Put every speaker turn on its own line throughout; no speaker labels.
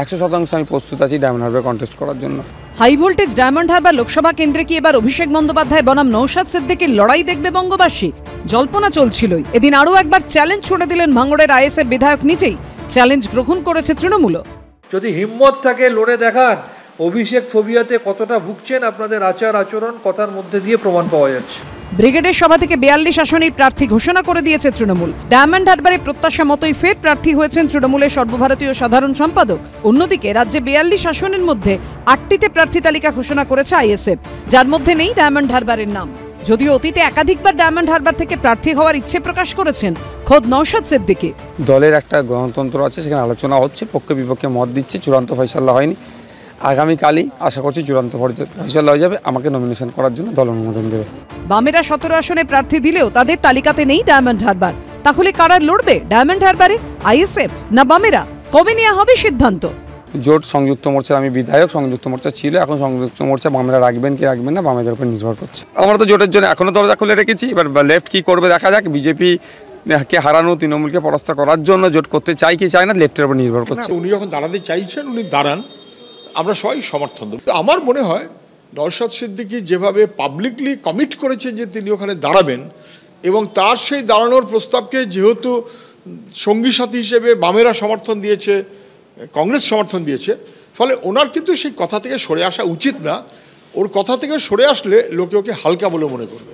100% আমি প্রস্তুত আছি ডায়মন্ড হারবার কন্টেস্ট করার জন্য।
হাই ভোল্টেজ ডায়মন্ড হারবার লোকসভা কেন্দ্রে কি এবার অভিষেক বন্দ্যোপাধ্যায় বনাম নওশাদ সিদ্দিকীর লড়াই দেখবে বঙ্গবাসী? জল্পনা চলছিলই, এদিন আরও একবার চ্যালেঞ্জ ছুড়ে দিলেন ভাঙড়ের আইএসএফ বিধায়ক নিজেই। চ্যালেঞ্জ গ্রহণ করেছে তৃণমূল।
যদি হিম্মত থাকে লড়ে দেখান, অভিষেক ফোবিয়াতে কতটা ভুগছেন আপনাদের আচার আচরণ কথার মধ্যে দিয়ে প্রমাণ পাওয়া যাচ্ছে।
ব্রিগেডের সভা থেকে 42 আসনেই প্রার্থী ঘোষণা করে দিয়েছে তৃণমূল। ডায়মন্ড হারবারে প্রত্যাশা মতোই ফের প্রার্থী হয়েছেন তৃণমূলের সর্বভারতীয় সাধারণ সম্পাদক। অন্যদিকে রাজ্যে 42 আসনের মধ্যে 8টিতে প্রার্থী তালিকা ঘোষণা করেছে আইএসএফ, যার মধ্যে নেই ডায়মন্ড হারবারের নাম। যদিও অতীতে একাধিকবার ডায়মন্ড হারবার থেকে প্রার্থী হওয়ার ইচ্ছে প্রকাশ করেছেন খোদ নওশাদ সিদ্দিকী।
দলের একটা গণতন্ত্র আছে, সেখানে আলোচনা হচ্ছে, পক্ষে বিপক্ষে মত দিচ্ছে, চূড়ান্ত ফয়সালা হয়নি। আগামীকালই আশা করছি চূড়ান্ত ফয়সালা হয়ে যাবে, আমাকে নমিনেশন করার জন্য দল অনুমোদন দেবে।
বামেরা 17 আসনে প্রার্থী দিলেও তাদের তালিকাতে নেই ডায়মন্ড হারবার। তাহলে কারা লড়বে ডায়মন্ড হারবারে, আইএসএফ না বামেরা? কবে নেওয়া হবে সিদ্ধান্ত?
জোট সংযুক্ত মোর্চার আমি বিধায়ক, সংযুক্ত মোর্চা ছিল, এখন সংযুক্ত মোর্চা বামেরা রাখবেন কি রাখবেন না বামেদের উপর নির্ভর করছে। আমরা তো জোটের জন্য এখনো দরজা খুলে রেখেছি, এবার লেফট কি করবে দেখা যাক। বিজেপি কে হারানো, তৃণমূলকে পরাস্ত করার জন্য জোট করতে চাই কি চায় না লেফটের উপর নির্ভর করছে।
উনি যখন দাঁড়াতে চাইছেন উনি দাঁড়ান, আমরা সবাই সমর্থন দেব। আমার মনে হয় নওশাদ সিদ্দিকী যেভাবে পাবলিকলি কমিট করেছেন যে তিনি ওখানে দাঁড়াবেন, এবং তার সেই দাঁড়ানোর প্রস্তাবকে যেহেতু সঙ্গী সাথী হিসেবে বামেরা সমর্থন দিয়েছে, কংগ্রেস সমর্থন দিয়েছে, ফলে ওনার কিন্তু সেই কথা থেকে সরে আসা উচিত না। ওর কথা থেকে সরে আসলে লোকে ওকে হালকা বলে মনে করবে।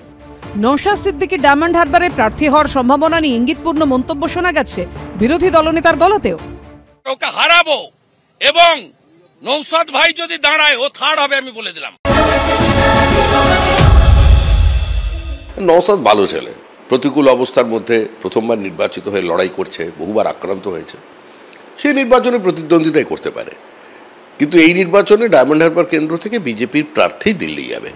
নওশাদ সিদ্দিকী ডায়মন্ড হারবারে প্রার্থী হওয়ার সম্ভাবনা নিয়ে ইঙ্গিতপূর্ণ মন্তব্য শোনা গেছে বিরোধী দলনেতার গলাতেও।
ওকে হারাবো, এবং নওশাদ ভাই যদি দাঁড়ায় ও থার্ড হবে, আমি বলে দিলাম।
নওশাদ ভালো ছেলে, প্রতিকূল অবস্থার মধ্যে প্রথমবার নির্বাচিত হয়ে লড়াই করছে, বহুবার আক্রান্ত হয়েছে, সেই নির্বাচনে প্রতিদ্বন্দ্বিতাই করতে পারে। কিন্তু এই নির্বাচনে ডায়মন্ড হারবার কেন্দ্র থেকে বিজেপির প্রার্থী দিল্লি যাবে।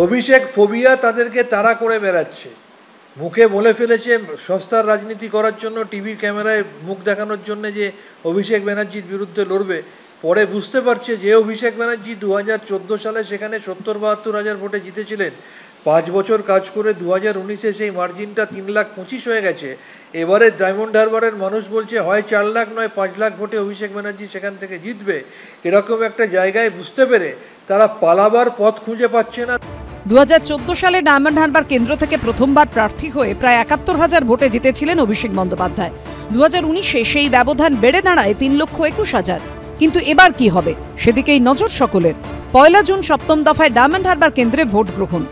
অভিষেক ফোবিয়া তাদেরকে তাড়া করে বেড়াচ্ছে, মুখে বলে ফেলেছে সস্তার রাজনীতি করার জন্য, টিভির ক্যামেরায় মুখ দেখানোর জন্য যে অভিষেক ব্যানার্জির বিরুদ্ধে লড়বে। পরে বুঝতে পারছে যে অভিষেক ব্যানার্জি 2014 সালে সেখানে 70-72 হাজার ভোটে জিতেছিলেন। 5 বছর কাজ করে 2019-এ সেই মার্জিনটা 3,25,000 হয়ে গেছে। এবারে ডায়মন্ড হারবারের মানুষ বলছে হয় 4 লাখ নয় 5 লাখ ভোটে অভিষেক ব্যানার্জি সেখান থেকে জিতবে। এরকম একটা জায়গায় বুঝতে পেরে তারা পালাবার পথ খুঁজে পাচ্ছে না।
2014 সালে ডায়মন্ড হারবার কেন্দ্র থেকে প্রথমবার প্রার্থী হয়ে প্রায় 71,000 ভোটে জিতেছিলেন অভিষেক বন্দ্যোপাধ্যায়। 2019-এ সেই ব্যবধান বেড়ে দাঁড়ায় 3,21,000। কিন্তু এবার কি হবে সেদিকেই নজর সকলের। 1 জুন 7ম দফায় ডায়মন্ড হারবার কেন্দ্রে ভোট গ্রহণ।